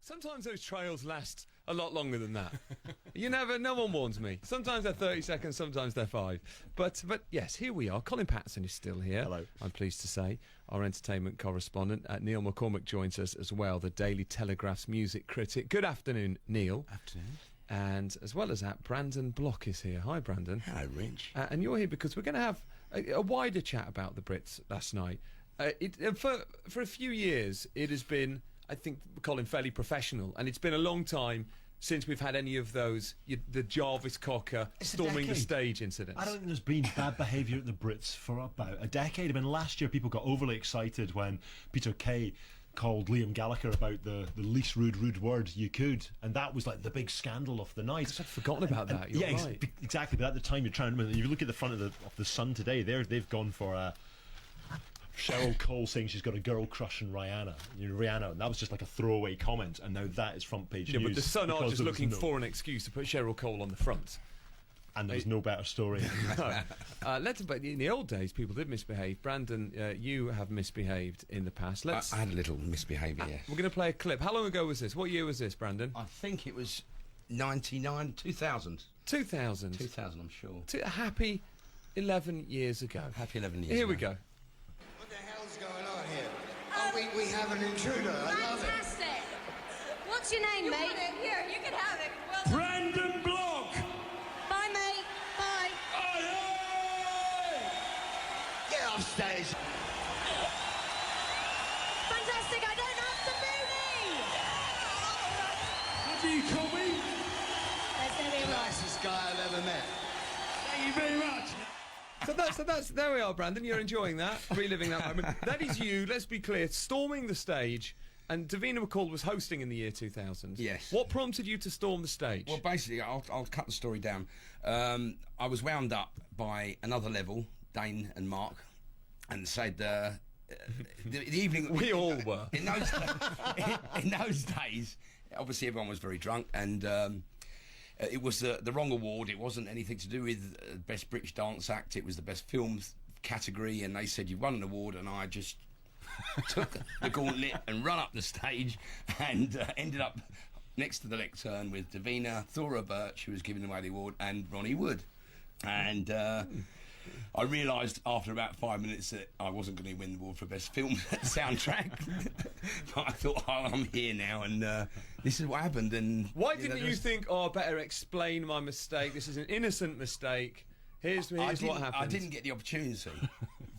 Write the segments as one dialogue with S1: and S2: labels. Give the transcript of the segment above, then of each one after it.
S1: Sometimes those trails last a lot longer than that. No one warns me. Sometimes they're 30 seconds, sometimes they're 5. But yes, here we are. Colin Patterson is still here.
S2: Hello.
S1: I'm pleased to say. Our entertainment correspondent, Neil McCormick, joins us as well, the Daily Telegraph's music critic. Good afternoon, Neil.
S3: Afternoon.
S1: And as well as that, Brandon Block is here. Hi, Brandon.
S3: Hello, Rich.
S1: And you're here because we're going to have a wider chat about the Brits last night. For a few years, it has been, I think, Colin, fairly professional, and it's been a long time since we've had any of those, the Jarvis Cocker storming the stage incidents.
S2: I don't think there's been bad behaviour at the Brits for about a decade. I mean, last year people got overly excited when Peter Kay called Liam Gallagher about the least rude word you could, and that was like the big scandal of the night.
S1: I'd forgotten about that. You're right.
S2: Exactly. But at the time, you're trying to. If you look at the front of the Sun today, they've gone for Cheryl Cole saying she's got a girl crush on Rihanna, and that was just like a throwaway comment, and now that is front page news.
S1: But the Sun are just looking for an excuse to put Cheryl Cole on the front.
S2: And there's no better story.
S1: No. But in the old days, people did misbehave. Brandon, you have misbehaved in the past.
S3: I had a little misbehaviour, yeah.
S1: We're going to play a clip. How long ago was this? What year was this, Brandon?
S3: I think it was 99, 2000.
S1: 2000?
S3: 2000, I'm sure.
S1: A happy 11 years ago.
S3: Happy 11 years
S1: Here
S3: ago.
S1: we go.
S4: What the hell's going on here? Oh, we have an intruder. I love it.
S5: Fantastic. What's your name, mate?
S6: Here, you can have it. Well,
S7: Brandon Block!
S5: Bye, mate. Bye.
S4: Get off stage.
S5: Fantastic. I don't have the booty.
S7: What do you call me?
S5: There's going to be a lot.
S4: Nicest guy I've ever met.
S7: Thank you very much.
S1: So that's there we are, Brandon. You're enjoying that, reliving that moment. That is you. Let's be clear, storming the stage. And Davina McCall was hosting in the year 2000.
S3: Yes.
S1: What prompted you to storm the stage?
S3: Well, basically, I'll cut the story down. I was wound up by another level, Dane and Mark, and said the evening.
S1: We all were.
S3: In those days, obviously everyone was very drunk, and it was the wrong award. It wasn't anything to do with Best British Dance Act. It was the Best Film category, and they said, you've won an award, and I just took the gauntlet and run up the stage and ended up next to the lectern with Davina, Thora Birch, who was giving away the award, and Ronnie Wood. And I realised after about 5 minutes that I wasn't going to win the award for Best Film soundtrack. But I thought, oh, I'm here now, and this is what happened. And
S1: why didn't you think, oh, I better explain my mistake, this is an innocent mistake, here's what happened?
S3: I didn't get the opportunity.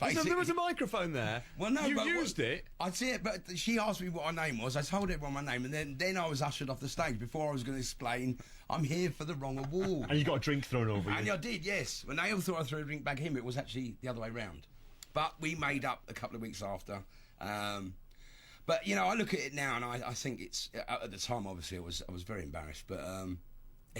S1: There was a microphone there.
S3: Well, no,
S1: you used it.
S3: I'd see it, but she asked me what my name was. I told everyone my name, and then I was ushered off the stage before I was going to explain I'm here for the wrong award.
S2: And you got a drink thrown over you.
S3: And I did, yes. When they all thought I threw a drink back at him, it was actually the other way round. But we made up a couple of weeks after. But I look at it now, and I think it's at the time. Obviously, I was very embarrassed, but.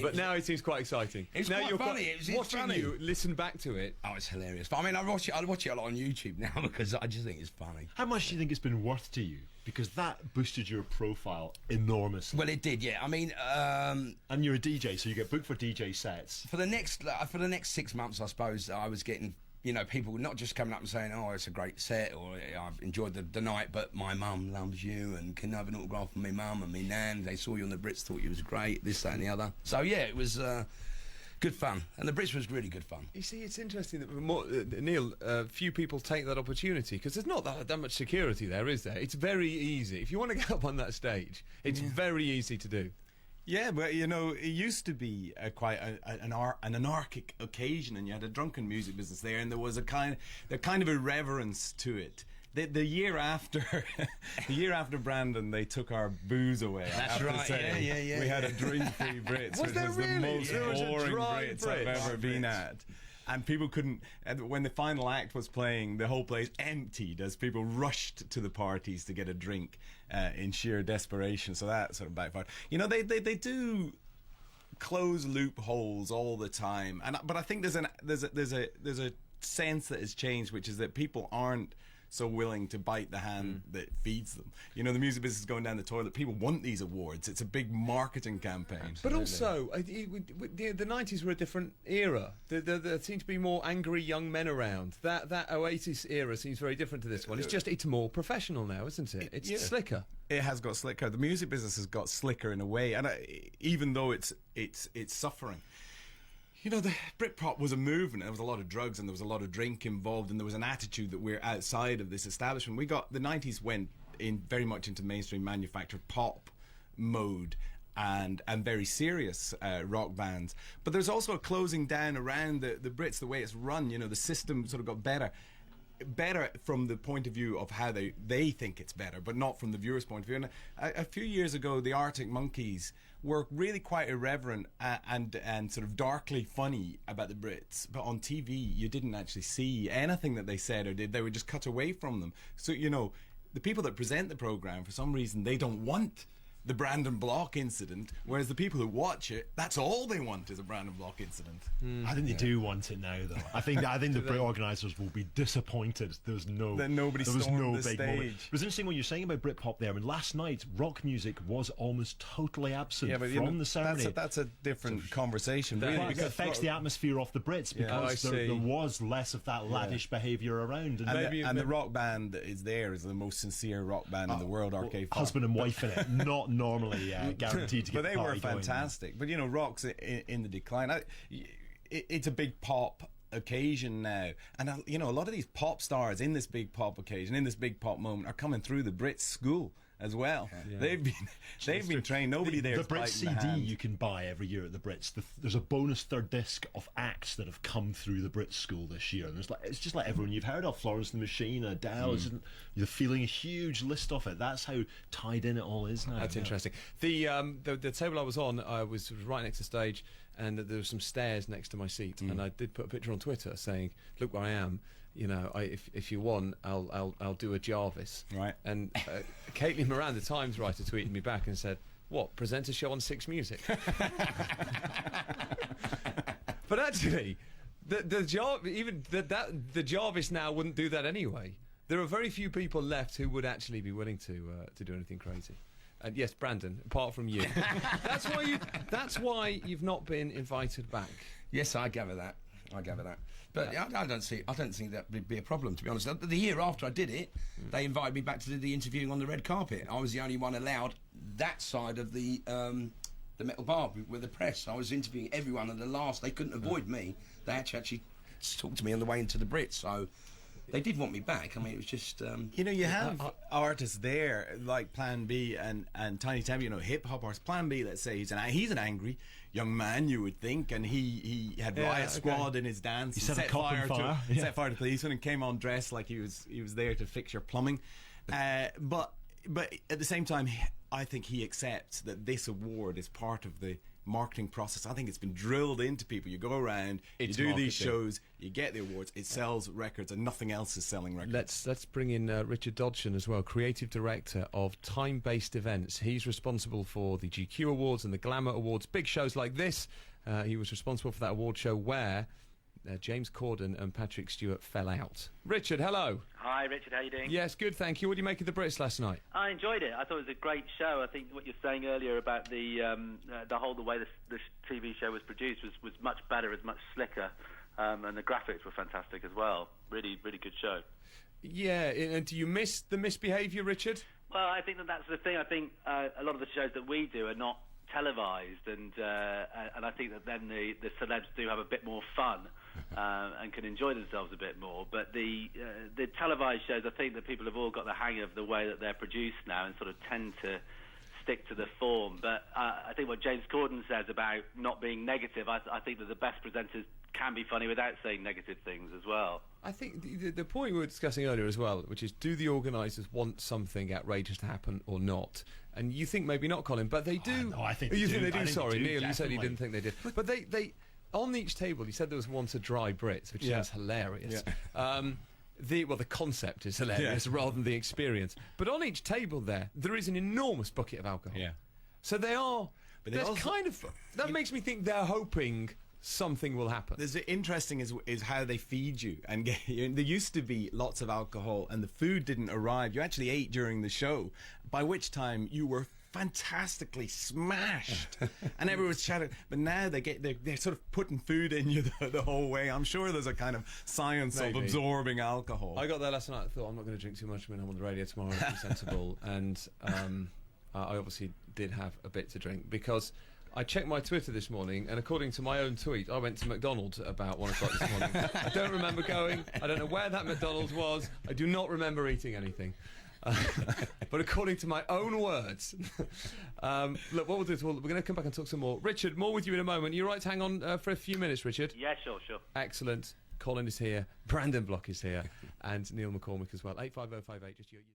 S1: But now it seems quite exciting.
S3: It's
S1: now
S3: quite funny. It's
S1: watching
S3: funny.
S1: you listen back to it.
S3: Oh, it's hilarious. But I mean, I watch it a lot on YouTube now because I just think it's funny.
S2: How much do you think it's been worth to you? Because that boosted your profile enormously.
S3: Well, it did, yeah. I mean,
S2: and you're a DJ, so you get booked for DJ sets.
S3: For the next 6 months, I suppose I was getting. People not just coming up and saying, oh, it's a great set, or I've enjoyed the night, but my mum loves you, and can I have an autograph from my mum and my nan? They saw you on the Brits, thought you was great, this, that and the other. So, yeah, it was good fun. And the Brits was really good fun.
S1: You see, it's interesting that, Neil, few people take that opportunity, because there's not that much security there, is there? It's very easy. If you want to get up on that stage, it's very easy to do.
S8: Yeah, but it used to be quite an anarchic occasion, and you had a drunken music business there, and there was a kind of irreverence to it. The year after, Brandon, they took our booze away.
S3: That's right. Yeah.
S8: We had a drink-free Brits, which was
S1: really?
S8: the most boring
S1: Dry
S8: Brits I've ever been at. And people couldn't. When the final act was playing, the whole place emptied as people rushed to the parties to get a drink in sheer desperation. So that sort of backfired. They do close loopholes all the time, but I think there's a sense that has changed, which is that people aren't so willing to bite the hand that feeds them. You know, the music business is going down the toilet. People want these awards. It's a big marketing campaign.
S1: But also, the 90s were a different era. There seemed to be more angry young men around. That Oasis era seems very different to this one. It's more professional now, isn't it? It's slicker.
S8: It has got slicker. The music business has got slicker in a way, and even though it's suffering. You know, the Britpop was a movement. There was a lot of drugs and there was a lot of drink involved, and there was an attitude that we're outside of this establishment. The 90s went in very much into mainstream manufactured pop mode and very serious rock bands. But there's also a closing down around the Brits, the way it's run. You know, the system sort of got better from the point of view of how they think it's better, but not from the viewer's point of view. And a few years ago, the Arctic Monkeys were really quite irreverent and sort of darkly funny about the Brits, but on TV you didn't actually see anything that they said or did. They would just cut away from them. So, you know, the people that present the programme, for some reason, they don't want the Brandon Block incident, whereas the people who watch it, that's all they want is a Brandon Block incident.
S2: I think they do want it now, though. I think the Brit organisers will be disappointed. There was no
S8: big
S2: moment.
S8: stage.
S2: It was interesting what you're saying about Britpop there. I mean, last night rock music was almost totally absent from the ceremony.
S8: That's a different conversation, really,
S2: But it affects the atmosphere of the Brits because there was less of that laddish behaviour around.
S8: And the rock band that is there is the most sincere rock band in the world, Arcade Fire.
S2: Husband and wife in it, not normally guaranteed to get
S8: but they
S2: the
S8: were
S2: party going.
S8: fantastic. But, you know, rock's in the decline. It's a big pop occasion now, and you know, a lot of these pop stars in this big pop occasion, in this big pop moment, are coming through the Brits school as well. They've been trained. Nobody there.
S2: The Brits CD you can buy every year at the Brits. There's a bonus third disc of acts that have come through the Brits school this year, and it's just like everyone you've heard of: Florence and the Machine, Adele. You're feeling a huge list of it. That's how tied in it all is now.
S1: That's interesting. The table I was on, I was right next to stage, and there were some stairs next to my seat, and I did put a picture on Twitter saying, "Look where I am. You know, if you want, I'll do a Jarvis."
S8: Right.
S1: And Caitlin Moran, the Times writer, tweeted me back and said, "What? Present a show on Six Music?" But actually, the Jarvis now wouldn't do that anyway. There are very few people left who would actually be willing to do anything crazy. And yes, Brandon, apart from you, that's why you've not been invited back.
S3: Yes, I gather that. But I don't think that would be a problem, to be honest. The year after I did it, they invited me back to do the interviewing on the red carpet. I was the only one allowed that side of the metal bar with the press. I was interviewing everyone, and they couldn't avoid me. They actually talked to me on the way into the Brits, so they did want me back. I mean, it was just...
S8: you know, you have artists there like Plan B and Tiny Tabby, you know, hip-hop artists. Plan B, let's say, he's an angry young man, you would think, and he had Riot Squad in his dance.
S2: He set fire
S8: to policemen and came on dressed like he was there to fix your plumbing. But at the same time, I think he accepts that this award is part of the marketing process. I think it's been drilled into people. You go around, you do these shows, you get the awards, it sells records, and nothing else is selling records.
S1: Let's bring in Richard Dodson as well, creative director of Time-Based Events. He's responsible for the GQ Awards and the Glamour Awards, big shows like this. He was responsible for that award show where James Corden and Patrick Stewart fell out. Richard, hello.
S9: Hi, Richard. How you doing?
S1: Yes, good, thank you. What do you make of the Brits last night?
S9: I enjoyed it. I thought it was a great show. I think what you're saying earlier about the way this TV show was produced was much better, was much slicker, and the graphics were fantastic as well. Really, really good show.
S1: Yeah, and do you miss the misbehaviour, Richard?
S9: Well, I think that's the thing. I think a lot of the shows that we do are not televised, and I think that then the celebs do have a bit more fun and can enjoy themselves a bit more. But the televised shows, I think that people have all got the hang of the way that they're produced now and sort of tend to stick to the form. But I think what James Corden says about not being negative, I think that the best presenters can be funny without saying negative things as well.
S1: I think the point we were discussing earlier as well, which is, do the organisers want something outrageous to happen or not? And you think maybe not, Colin, but they do.
S2: No, I think
S1: you
S2: they
S1: think
S2: do.
S1: they do. Sorry, Neil, you said you
S2: definitely.
S1: didn't think they did. But they on each table, you said there was once a dry Brit, which sounds hilarious. Yeah. The concept is hilarious rather than the experience. But on each table there is an enormous bucket of alcohol.
S8: Yeah.
S1: So they are.
S8: But they also,
S1: that makes me think they're hoping something will happen.
S8: There's interesting is how they feed you, and there used to be lots of alcohol, and the food didn't arrive. You actually ate during the show, by which time you were fantastically smashed, and everyone's chatting. But now they're sort of putting food in you the whole way. I'm sure there's a kind of science
S1: Maybe.
S8: of absorbing alcohol.
S1: I got there last night. I thought I'm not going to drink too much when I'm on the radio tomorrow. I'll be sensible, and I obviously did have a bit to drink because I checked my Twitter this morning, and according to my own tweet, I went to McDonald's at about 1 o'clock this morning. I don't remember going. I don't know where that McDonald's was. I do not remember eating anything. But according to my own words, look, what we'll do is we're going to come back and talk some more. Richard, more with you in a moment. You're right to hang on for a few minutes, Richard?
S9: Yeah, sure.
S1: Excellent. Colin is here, Brandon Block is here, and Neil McCormick as well. 85058, just your...